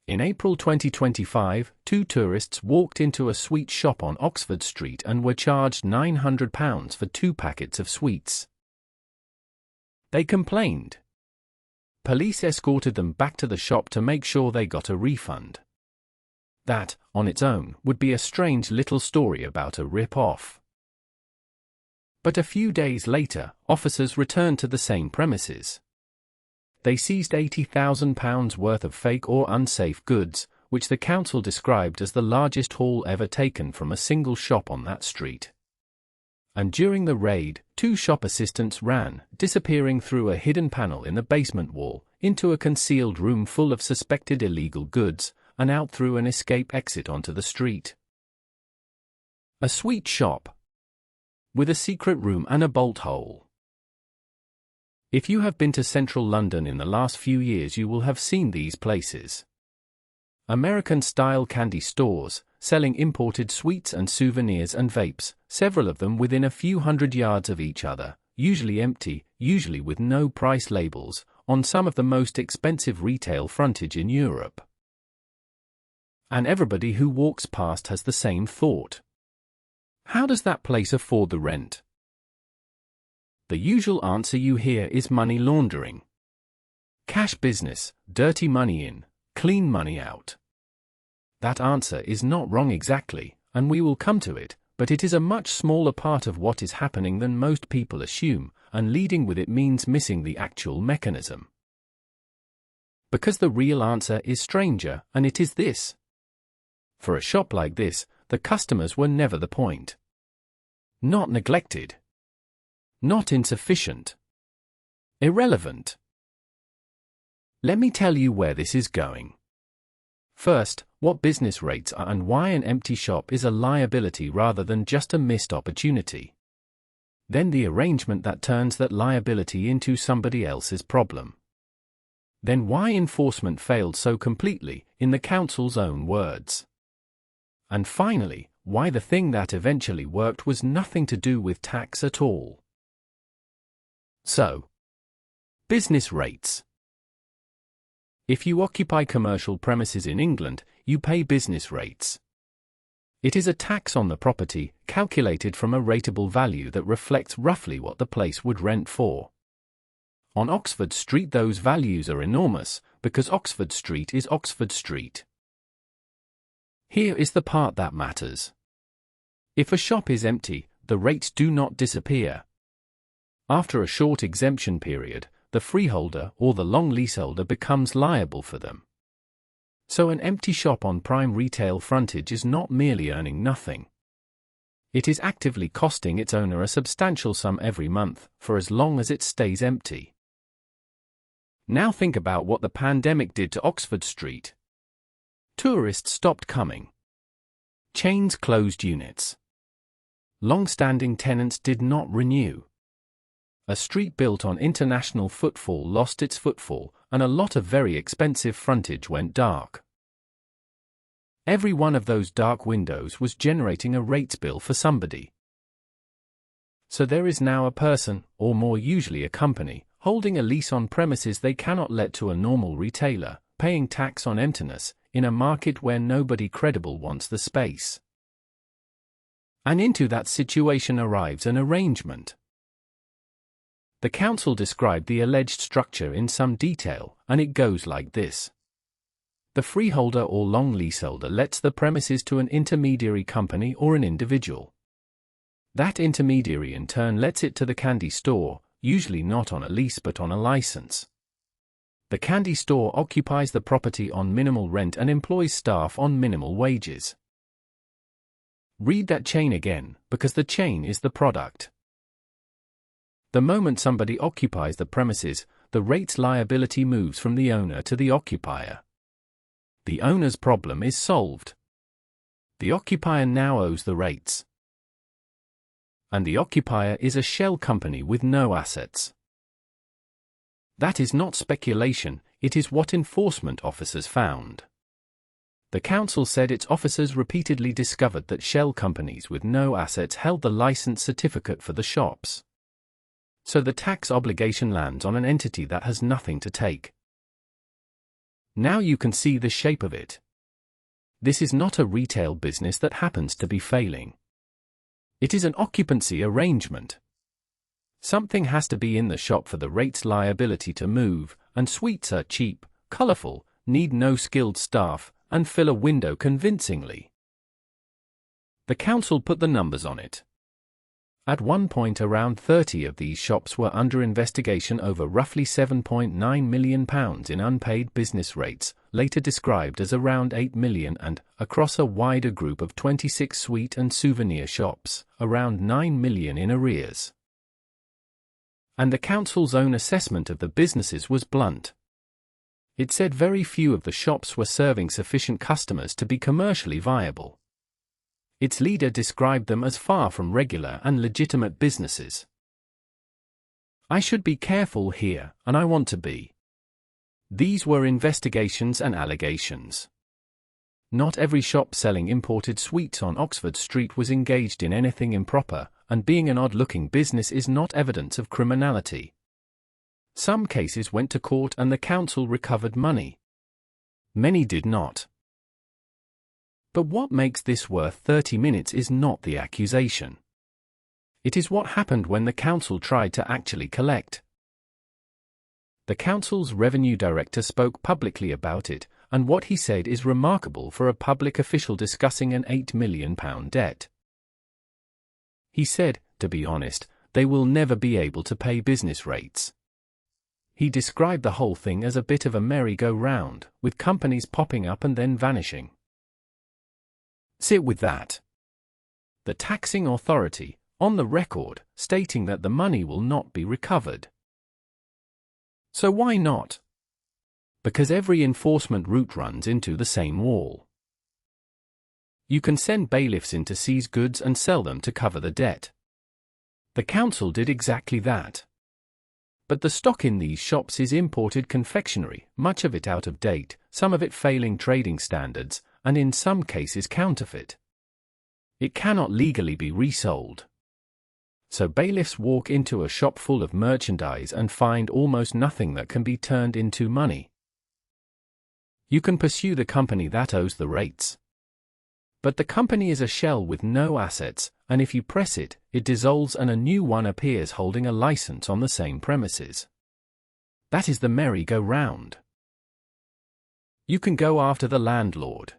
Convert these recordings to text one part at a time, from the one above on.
In April 2025, two tourists walked into a sweet shop on Oxford Street and were charged £900 for 2 packets of sweets. They complained. Police escorted them back to the shop to make sure they got a refund. That, on its own, would be a strange little story about a rip-off. But a few days later, officers returned to the same premises. They seized £80,000 worth of fake or unsafe goods, which the council described as the largest haul ever taken from a single shop on that street. And during the raid, 2 shop assistants ran, disappearing through a hidden panel in the basement wall, into a concealed room full of suspected illegal goods, and out through an escape exit onto the street. A sweet shop with a secret room and a bolt hole. If you have been to central London in the last few years, you will have seen these places. American-style candy stores, selling imported sweets and souvenirs and vapes, several of them within a few hundred yards of each other, usually empty, usually with no price labels, on some of the most expensive retail frontage in Europe. And everybody who walks past has the same thought. How does that place afford the rent? The usual answer you hear is money laundering. Cash business, dirty money in, clean money out. That answer is not wrong exactly, and we will come to it, but it is a much smaller part of what is happening than most people assume, and leading with it means missing the actual mechanism. Because the real answer is stranger, and it is this. For a shop like this, the customers were never the point. Not neglected. Not insufficient. Irrelevant. Let me tell you where this is going. First, what business rates are and why an empty shop is a liability rather than just a missed opportunity. Then the arrangement that turns that liability into somebody else's problem. Then why enforcement failed so completely, in the council's own words. And finally, why the thing that eventually worked was nothing to do with tax at all. So, business rates. If you occupy commercial premises in England, you pay business rates. It is a tax on the property, calculated from a rateable value that reflects roughly what the place would rent for. On Oxford Street those values are enormous, because Oxford Street is Oxford Street. Here is the part that matters. If a shop is empty, the rates do not disappear. After a short exemption period, the freeholder or the long leaseholder becomes liable for them. So an empty shop on prime retail frontage is not merely earning nothing. It is actively costing its owner a substantial sum every month, for as long as it stays empty. Now think about what the pandemic did to Oxford Street. Tourists stopped coming. Chains closed units. Long-standing tenants did not renew. A street built on international footfall lost its footfall, and a lot of very expensive frontage went dark. Every one of those dark windows was generating a rates bill for somebody. So there is now a person, or more usually a company, holding a lease on premises they cannot let to a normal retailer, paying tax on emptiness, in a market where nobody credible wants the space. And into that situation arrives an arrangement. The council described the alleged structure in some detail, and it goes like this. The freeholder or long leaseholder lets the premises to an intermediary company or an individual. That intermediary in turn lets it to the candy store, usually not on a lease but on a license. The candy store occupies the property on minimal rent and employs staff on minimal wages. Read that chain again, because the chain is the product. The moment somebody occupies the premises, the rates liability moves from the owner to the occupier. The owner's problem is solved. The occupier now owes the rates. And the occupier is a shell company with no assets. That is not speculation, it is what enforcement officers found. The council said its officers repeatedly discovered that shell companies with no assets held the license certificate for the shops. So the tax obligation lands on an entity that has nothing to take. Now you can see the shape of it. This is not a retail business that happens to be failing. It is an occupancy arrangement. Something has to be in the shop for the rates liability to move, and sweets are cheap, colorful, need no skilled staff, and fill a window convincingly. The council put the numbers on it. At one point around 30 of these shops were under investigation over roughly £7.9 million in unpaid business rates, later described as around £8 million, and, across a wider group of 26 sweet and souvenir shops, around £9 million in arrears. And the council's own assessment of the businesses was blunt. It said very few of the shops were serving sufficient customers to be commercially viable. Its leader described them as far from regular and legitimate businesses. I should be careful here, and I want to be. These were investigations and allegations. Not every shop selling imported sweets on Oxford Street was engaged in anything improper, and being an odd-looking business is not evidence of criminality. Some cases went to court and the council recovered money. Many did not. But what makes this worth 30 minutes is not the accusation. It is what happened when the council tried to actually collect. The council's revenue director spoke publicly about it, and what he said is remarkable for a public official discussing an £8 million debt. He said, to be honest, they will never be able to pay business rates. He described the whole thing as a bit of a merry-go-round, with companies popping up and then vanishing. Sit with that. The taxing authority, on the record, stating that the money will not be recovered. So why not? Because every enforcement route runs into the same wall. You can send bailiffs in to seize goods and sell them to cover the debt. The council did exactly that. But the stock in these shops is imported confectionery, much of it out of date, some of it failing trading standards, and in some cases counterfeit. It cannot legally be resold. So bailiffs walk into a shop full of merchandise and find almost nothing that can be turned into money. You can pursue the company that owes the rates. But the company is a shell with no assets, and if you press it, it dissolves and a new one appears holding a license on the same premises. That is the merry-go-round. You can go after the landlord.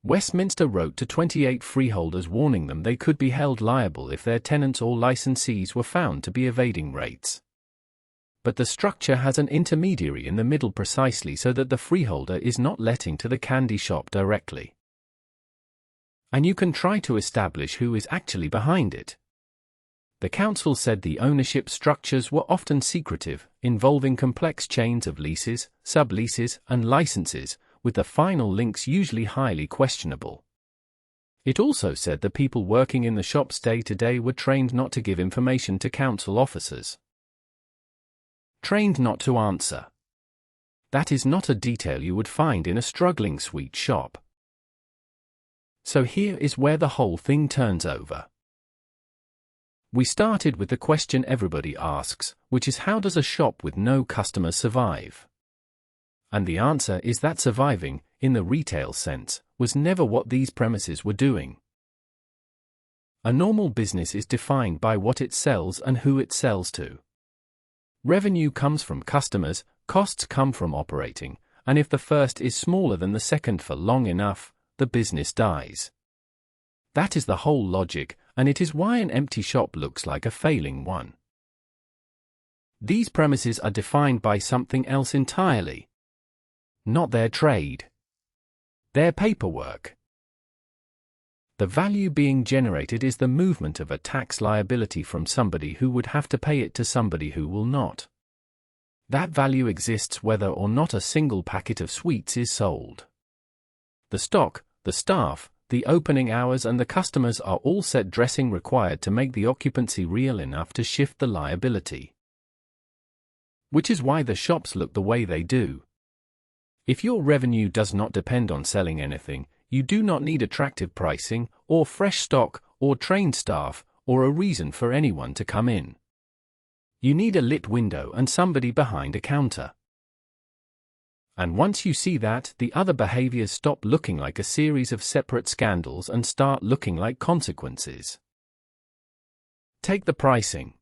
Westminster wrote to 28 freeholders warning them they could be held liable if their tenants or licensees were found to be evading rates. But the structure has an intermediary in the middle precisely so that the freeholder is not letting to the candy shop directly. And you can try to establish who is actually behind it. The council said the ownership structures were often secretive, involving complex chains of leases, subleases, and licenses, with the final links usually highly questionable. It also said the people working in the shops day to day were trained not to give information to council officers. Trained not to answer. That is not a detail you would find in a struggling sweet shop. So here is where the whole thing turns over. We started with the question everybody asks, which is how does a shop with no customers survive? And the answer is that surviving, in the retail sense, was never what these premises were doing. A normal business is defined by what it sells and who it sells to. Revenue comes from customers, costs come from operating, and if the first is smaller than the second for long enough, the business dies. That is the whole logic, and it is why an empty shop looks like a failing one. These premises are defined by something else entirely. Not their trade. Their paperwork. The value being generated is the movement of a tax liability from somebody who would have to pay it to somebody who will not. That value exists whether or not a single packet of sweets is sold. The stock, the staff, the opening hours and the customers are all set dressing required to make the occupancy real enough to shift the liability. Which is why the shops look the way they do. If your revenue does not depend on selling anything, you do not need attractive pricing, or fresh stock, or trained staff, or a reason for anyone to come in. You need a lit window and somebody behind a counter. And once you see that, the other behaviors stop looking like a series of separate scandals and start looking like consequences. Take the pricing.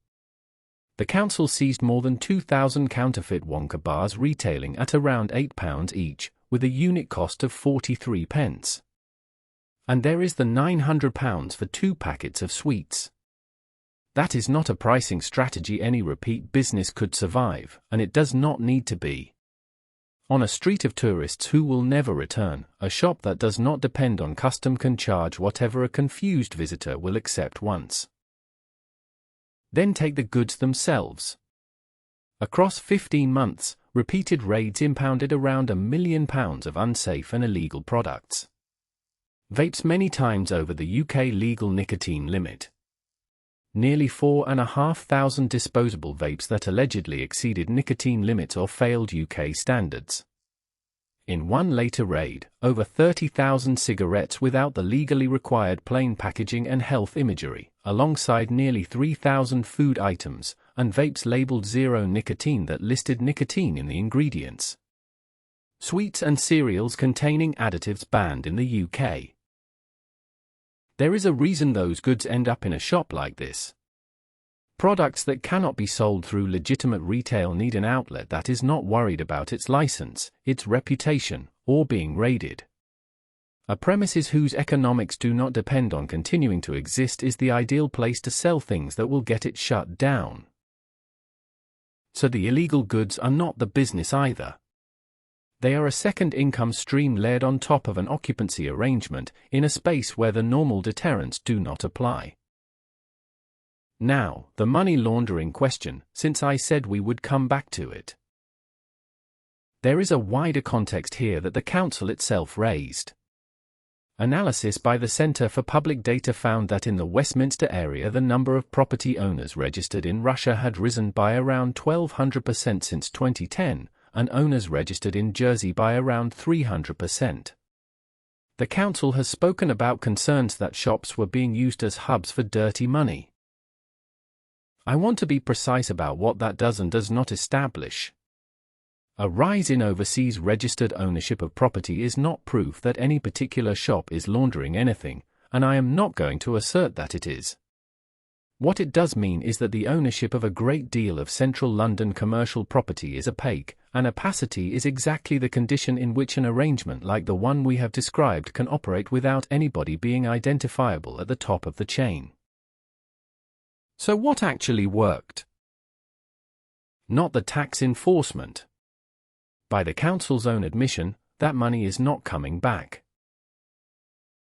The council seized more than 2,000 counterfeit Wonka bars retailing at around £8 each, with a unit cost of 43 pence. And there is the £900 for 2 packets of sweets. That is not a pricing strategy any repeat business could survive, and it does not need to be. On a street of tourists who will never return, a shop that does not depend on custom can charge whatever a confused visitor will accept once. Then take the goods themselves. Across 15 months, repeated raids impounded around £1 million of unsafe and illegal products. Vapes many times over the UK legal nicotine limit. Nearly 4,500 disposable vapes that allegedly exceeded nicotine limits or failed UK standards. In one later raid, over 30,000 cigarettes without the legally required plain packaging and health imagery, alongside nearly 3,000 food items, and vapes labeled zero nicotine that listed nicotine in the ingredients. Sweets and cereals containing additives banned in the UK. There is a reason those goods end up in a shop like this. Products that cannot be sold through legitimate retail need an outlet that is not worried about its license, its reputation, or being raided. A premises whose economics do not depend on continuing to exist is the ideal place to sell things that will get it shut down. So the illegal goods are not the business either. They are a second income stream layered on top of an occupancy arrangement, in a space where the normal deterrents do not apply. Now, the money laundering question, since I said we would come back to it. There is a wider context here that the council itself raised. Analysis by the Centre for Public Data found that in the Westminster area the number of property owners registered in Russia had risen by around 1,200% since 2010, and owners registered in Jersey by around 300%. The council has spoken about concerns that shops were being used as hubs for dirty money. I want to be precise about what that does and does not establish. A rise in overseas registered ownership of property is not proof that any particular shop is laundering anything, and I am not going to assert that it is. What it does mean is that the ownership of a great deal of central London commercial property is opaque, and opacity is exactly the condition in which an arrangement like the one we have described can operate without anybody being identifiable at the top of the chain. So what actually worked? Not the tax enforcement. By the council's own admission, that money is not coming back.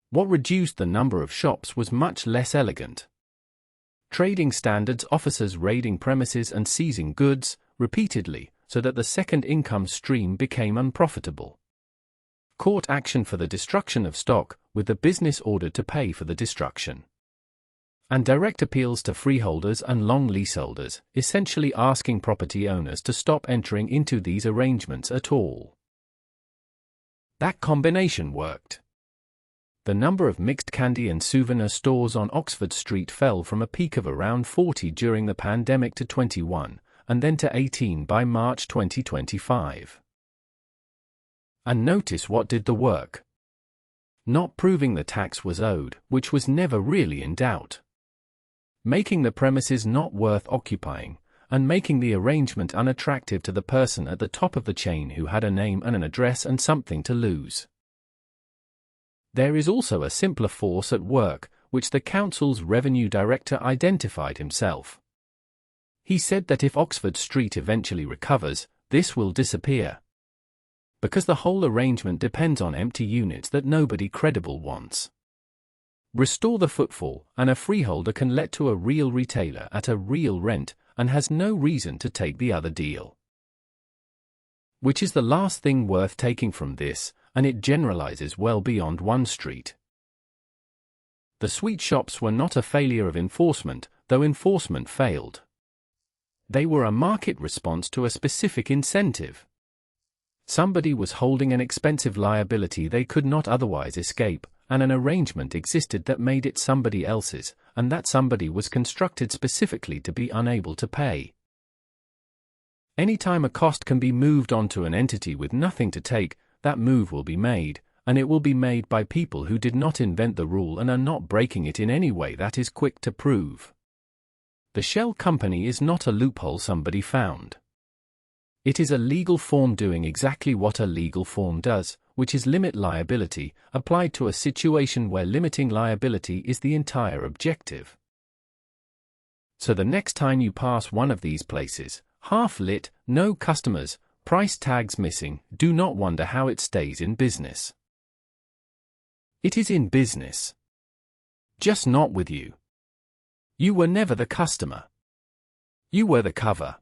What reduced the number of shops was much less elegant. Trading standards officers raiding premises and seizing goods, repeatedly, so that the second income stream became unprofitable. Court action for the destruction of stock, with the business ordered to pay for the destruction. And direct appeals to freeholders and long leaseholders, essentially asking property owners to stop entering into these arrangements at all. That combination worked. The number of mixed candy and souvenir stores on Oxford Street fell from a peak of around 40 during the pandemic to 21, and then to 18 by March 2025. And notice what did the work. Not proving the tax was owed, which was never really in doubt. Making the premises not worth occupying, and making the arrangement unattractive to the person at the top of the chain who had a name and an address and something to lose. There is also a simpler force at work, which the council's revenue director identified himself. He said that if Oxford Street eventually recovers, this will disappear. Because the whole arrangement depends on empty units that nobody credible wants. Restore the footfall, and a freeholder can let to a real retailer at a real rent, and has no reason to take the other deal. Which is the last thing worth taking from this, and it generalizes well beyond one street. The sweet shops were not a failure of enforcement, though enforcement failed. They were a market response to a specific incentive. Somebody was holding an expensive liability they could not otherwise escape, and an arrangement existed that made it somebody else's, and that somebody was constructed specifically to be unable to pay. Anytime a cost can be moved onto an entity with nothing to take, that move will be made, and it will be made by people who did not invent the rule and are not breaking it in any way that is quick to prove. The shell company is not a loophole somebody found. It is a legal form doing exactly what a legal form does, which is limit liability, applied to a situation where limiting liability is the entire objective. So the next time you pass one of these places, half lit, no customers, price tags missing, do not wonder how it stays in business. It is in business. Just not with you. You were never the customer. You were the cover.